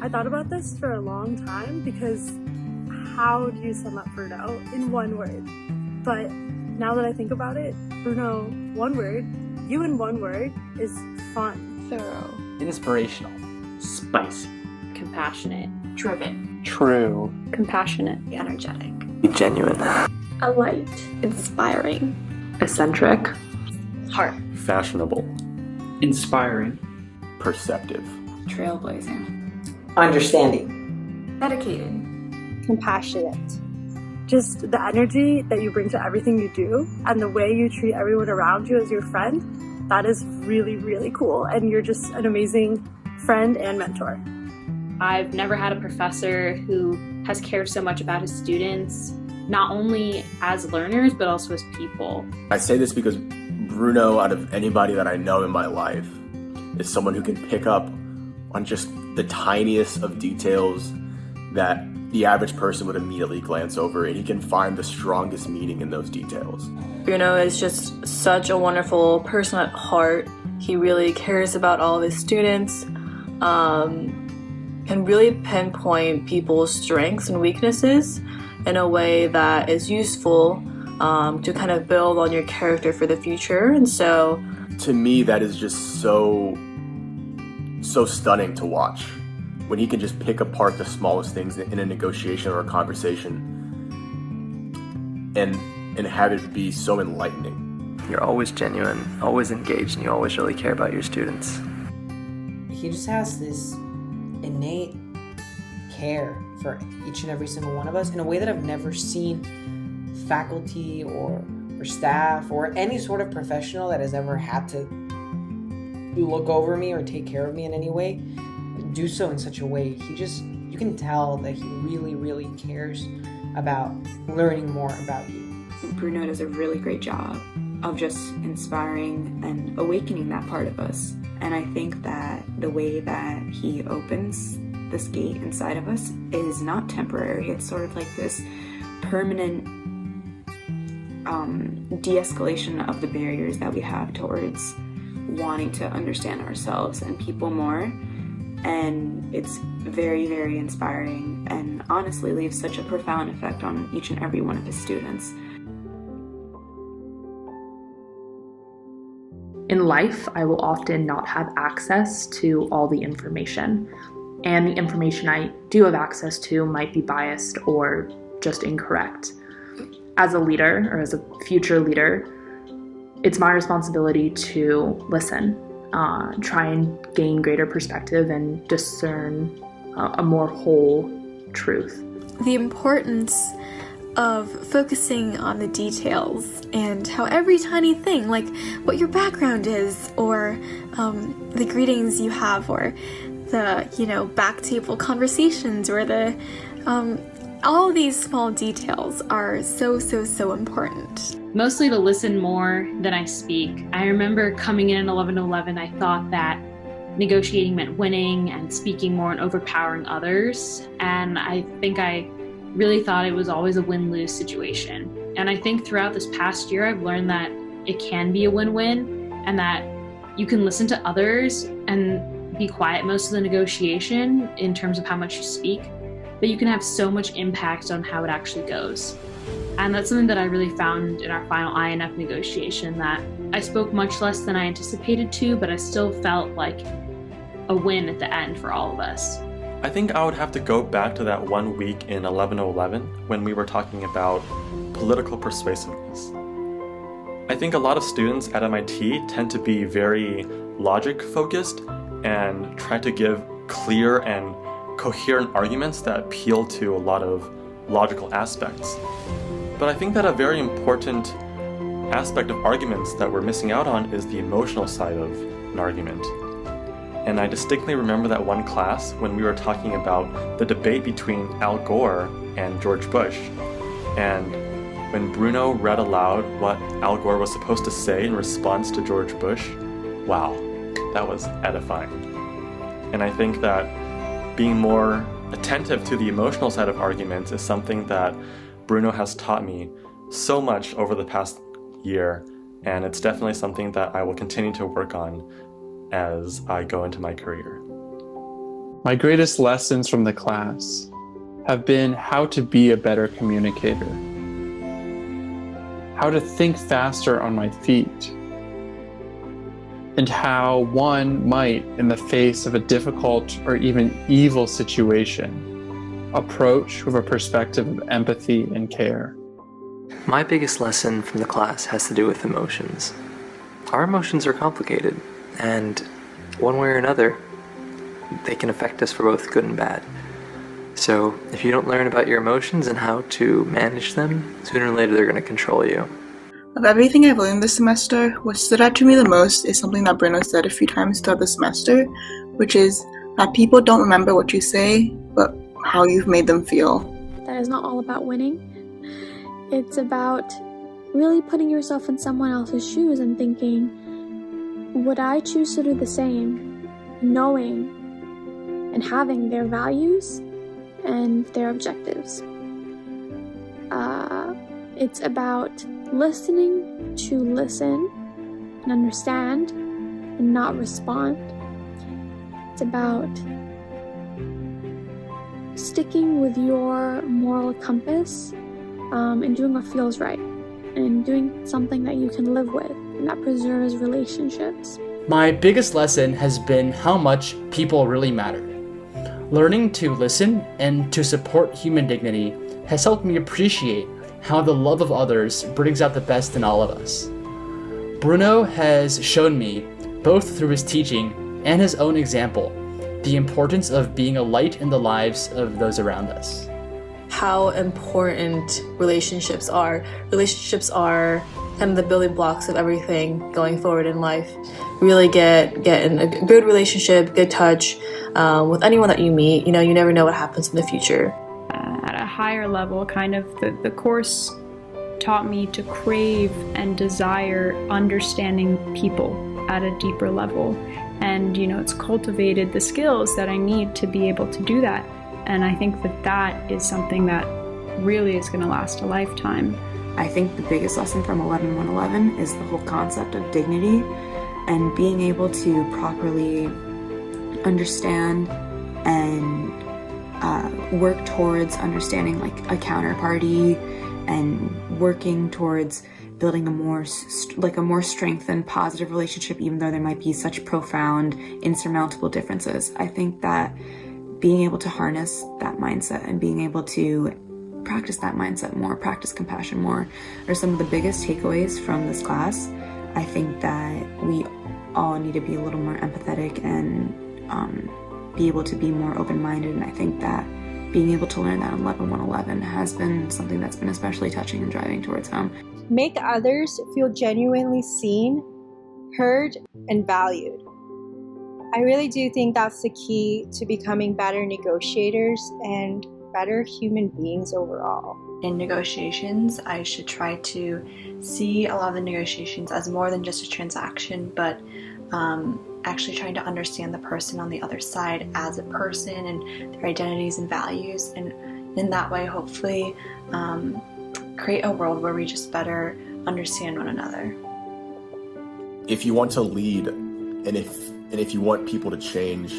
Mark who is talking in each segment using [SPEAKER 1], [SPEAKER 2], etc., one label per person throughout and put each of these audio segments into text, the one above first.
[SPEAKER 1] I thought about this for a long time because how do you sum up Bruno in one word? But now that I think about it, Bruno, one word, you in one word, is fun.
[SPEAKER 2] Thorough.
[SPEAKER 3] Inspirational.
[SPEAKER 4] Spicy.
[SPEAKER 5] Compassionate.
[SPEAKER 2] Driven.
[SPEAKER 3] True.
[SPEAKER 5] Compassionate.
[SPEAKER 2] Energetic.
[SPEAKER 3] Genuine.
[SPEAKER 2] A light. Inspiring.
[SPEAKER 5] Eccentric.
[SPEAKER 2] Heart.
[SPEAKER 4] Fashionable.
[SPEAKER 6] Inspiring.
[SPEAKER 4] Perceptive.
[SPEAKER 2] Trailblazing.
[SPEAKER 7] Understanding.
[SPEAKER 2] Dedicated.
[SPEAKER 5] Compassionate.
[SPEAKER 1] Just the energy that you bring to everything you do and the way you treat everyone around you as your friend, that is really, really cool. And you're just an amazing friend and mentor.
[SPEAKER 5] I've never had a professor who has cared so much about his students, not only as learners, but also as people.
[SPEAKER 8] I say this because Bruno, out of anybody that I know in my life, is someone who can pick up on just the tiniest of details that the average person would immediately glance over, and he can find the strongest meaning in those details.
[SPEAKER 9] Bruno is just such a wonderful person at heart. He really cares about all of his students, can really pinpoint people's strengths and weaknesses in a way that is useful to kind of build on your character for the future. And so
[SPEAKER 8] to me, that is just so stunning to watch. When he can just pick apart the smallest things in a negotiation or a conversation and have it be so enlightening.
[SPEAKER 3] You're always genuine, always engaged, and you always really care about your students.
[SPEAKER 7] He just has this innate care for each and every single one of us in a way that I've never seen faculty or staff or any sort of professional that has ever had to look over me or take care of me in any way do so in such a way. You can tell that he really, really cares about learning more about you.
[SPEAKER 2] Bruno does a really great job of just inspiring and awakening that part of us. And I think that the way that he opens this gate inside of us is not temporary. It's sort of like this permanent de-escalation of the barriers that we have towards wanting to understand ourselves and people more. And it's very, very inspiring and honestly leaves such a profound effect on each and every one of his students.
[SPEAKER 10] In life, I will often not have access to all the information, and the information I do have access to might be biased or just incorrect. As a leader, or as a future leader, it's my responsibility to listen, try and gain greater perspective and discern a more whole truth.
[SPEAKER 11] The importance of focusing on the details and how every tiny thing, like what your background is, or the greetings you have, or the back table conversations, or the all these small details are so important.
[SPEAKER 5] Mostly to listen more than I speak. I remember coming in 11 to 11, I thought that negotiating meant winning and speaking more and overpowering others. And I think I really thought it was always a win-lose situation. And I think throughout this past year, I've learned that it can be a win-win and that you can listen to others and be quiet most of the negotiation in terms of how much you speak, but you can have so much impact on how it actually goes. And that's something that I really found in our final INF negotiation, that I spoke much less than I anticipated to, but I still felt like a win at the end for all of us.
[SPEAKER 12] I think I would have to go back to that 1 week in 11:11 when we were talking about political persuasiveness. I think a lot of students at MIT tend to be very logic focused and try to give clear and coherent arguments that appeal to a lot of logical aspects. But I think that a very important aspect of arguments that we're missing out on is the emotional side of an argument. And I distinctly remember that one class when we were talking about the debate between Al Gore and George Bush. And when Bruno read aloud what Al Gore was supposed to say in response to George Bush, wow, that was edifying. And I think that being more attentive to the emotional side of arguments is something that Bruno has taught me so much over the past year, and it's definitely something that I will continue to work on as I go into my career.
[SPEAKER 6] My greatest lessons from the class have been how to be a better communicator, how to think faster on my feet, and how one might, in the face of a difficult or even evil situation, approach with a perspective of empathy and care.
[SPEAKER 3] My biggest lesson from the class has to do with emotions. Our emotions are complicated, and one way or another, they can affect us for both good and bad. So if you don't learn about your emotions and how to manage them, sooner or later they're going to control you.
[SPEAKER 13] Of everything I've learned this semester, what stood out to me the most is something that Bruno said a few times throughout the semester, which is that people don't remember what you say, but how you've made them feel.
[SPEAKER 14] That is not all about winning. It's about really putting yourself in someone else's shoes and thinking, would I choose to do the same, knowing and having their values and their objectives? It's about listening to listen and understand and not respond. It's about sticking with your moral compass and doing what feels right and doing something that you can live with and that preserves relationships.
[SPEAKER 15] My biggest lesson has been how much people really matter. Learning to listen and to support human dignity has helped me appreciate how the love of others brings out the best in all of us. Bruno has shown me, both through his teaching and his own example, the importance of being a light in the lives of those around us.
[SPEAKER 9] How important relationships are. Relationships are kind of the building blocks of everything going forward in life. Really get in a good relationship, good touch with anyone that you meet. You know, you never know what happens in the future.
[SPEAKER 16] At a higher level, kind of the course taught me to crave and desire understanding people at a deeper level. And, you know, it's cultivated the skills that I need to be able to do that. And I think that that is something that really is going to last a lifetime.
[SPEAKER 2] I think the biggest lesson from 11-111 is the whole concept of dignity and being able to properly understand and work towards understanding like a counterparty and working towards building a more strengthened, positive relationship, even though there might be such profound, insurmountable differences. I think that being able to harness that mindset and being able to practice that mindset more, practice compassion more, are some of the biggest takeaways from this class. I think that we all need to be a little more empathetic and be able to be more open-minded, and I think that being able to learn that on 11-111 has been something that's been especially touching and driving towards home.
[SPEAKER 17] Make others feel genuinely seen, heard, and valued. I really do think that's the key to becoming better negotiators and better human beings overall.
[SPEAKER 18] In negotiations, I should try to see a lot of the negotiations as more than just a transaction, but actually trying to understand the person on the other side as a person and their identities and values, and in that way hopefully create a world where we just better understand one another.
[SPEAKER 8] If you want to lead and if you want people to change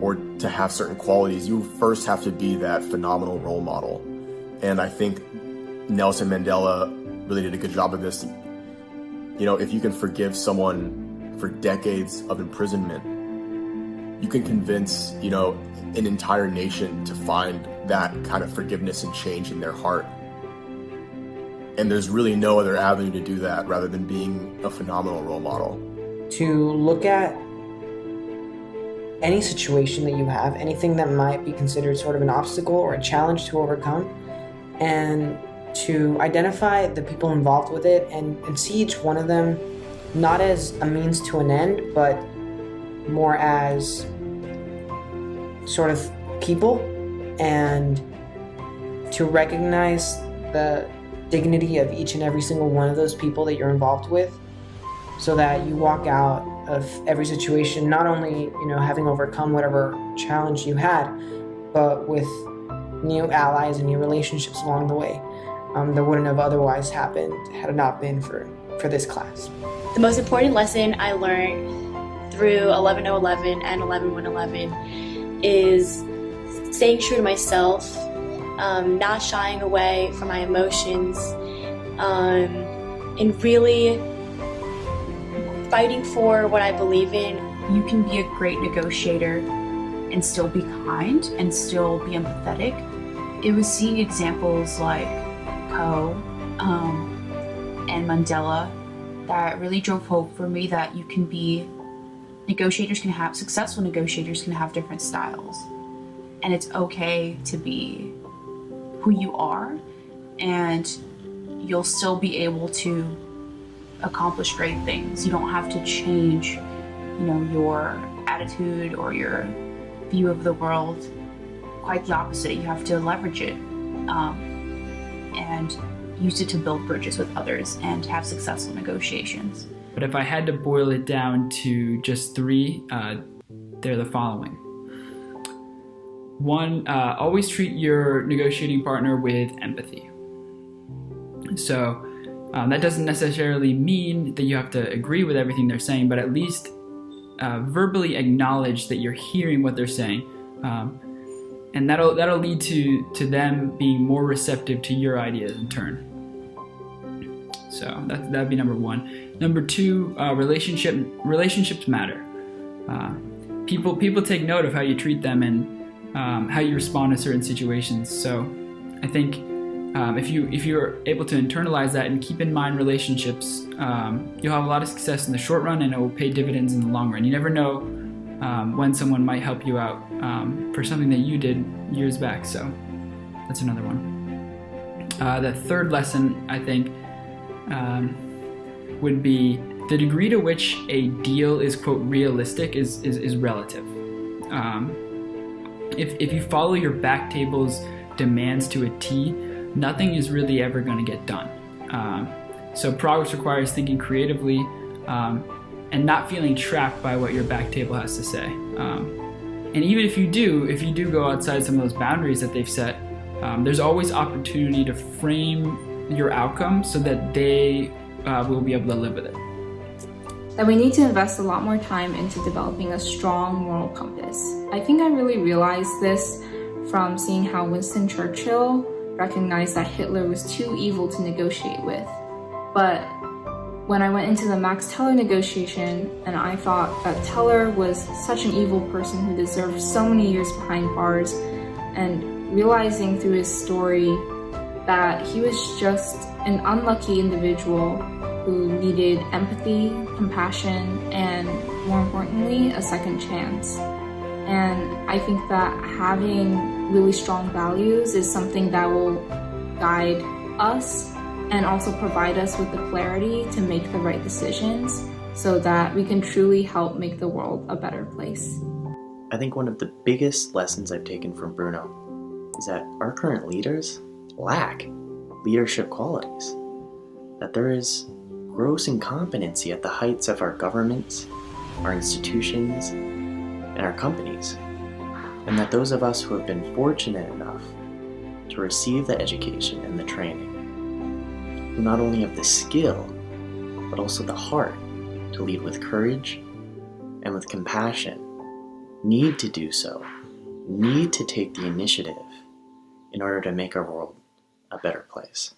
[SPEAKER 8] or to have certain qualities, you first have to be that phenomenal role model. And I think Nelson Mandela really did a good job of this. You know, if you can forgive someone for decades of imprisonment, you can convince, you know, an entire nation to find that kind of forgiveness and change in their heart. And there's really no other avenue to do that rather than being a phenomenal role model.
[SPEAKER 7] To look at any situation that you have, anything that might be considered sort of an obstacle or a challenge to overcome, and to identify the people involved with it and see each one of them not as a means to an end, but more as sort of people, and to recognize the dignity of each and every single one of those people that you're involved with, so that you walk out of every situation not only, you know, having overcome whatever challenge you had, but with new allies and new relationships along the way that wouldn't have otherwise happened had it not been for this class.
[SPEAKER 19] The most important lesson I learned through 11-011 and 11-111
[SPEAKER 14] is staying true to myself, not shying away from my emotions, and really fighting for what I believe in.
[SPEAKER 19] You can be a great negotiator and still be kind and still be empathetic. It was seeing examples like Poe and Mandela that really drove hope for me that you can be, successful negotiators can have different styles. And it's okay to be who you are, and you'll still be able to accomplish great things. You don't have to change, your attitude or your view of the world. Quite the opposite. You have to leverage it and use it to build bridges with others and have successful negotiations.
[SPEAKER 20] But if I had to boil it down to just three, they're the following. One, always treat your negotiating partner with empathy. So that doesn't necessarily mean that you have to agree with everything they're saying, but at least verbally acknowledge that you're hearing what they're saying. And that'll lead to them being more receptive to your ideas in turn. So that'd be number one. Number two, relationships matter. People take note of how you treat them and how you respond to certain situations. So I think if you're able to internalize that and keep in mind relationships, you'll have a lot of success in the short run, and it will pay dividends in the long run. You never know when someone might help you out for something that you did years back. So that's another one. The third lesson, I think, would be the degree to which a deal is, quote, realistic is relative. If you follow your back table's demands to a T, nothing is really ever going to get done. So progress requires thinking creatively and not feeling trapped by what your back table has to say. And even if you do go outside some of those boundaries that they've set, there's always opportunity to frame your outcome so that they will be able to live with it.
[SPEAKER 21] That we need to invest a lot more time into developing a strong moral compass. I think I really realized this from seeing how Winston Churchill recognized that Hitler was too evil to negotiate with. But when I went into the Max Teller negotiation and I thought that Teller was such an evil person who deserved so many years behind bars, and realizing through his story that he was just an unlucky individual who needed empathy, compassion, and more importantly, a second chance. And I think that having really strong values is something that will guide us and also provide us with the clarity to make the right decisions so that we can truly help make the world a better place.
[SPEAKER 22] I think one of the biggest lessons I've taken from Bruno is that our current leaders lack leadership qualities, that there is gross incompetency at the heights of our governments, our institutions, and our companies, and that those of us who have been fortunate enough to receive the education and the training, who not only have the skill, but also the heart to lead with courage and with compassion, need to do so, need to take the initiative in order to make our world a better place.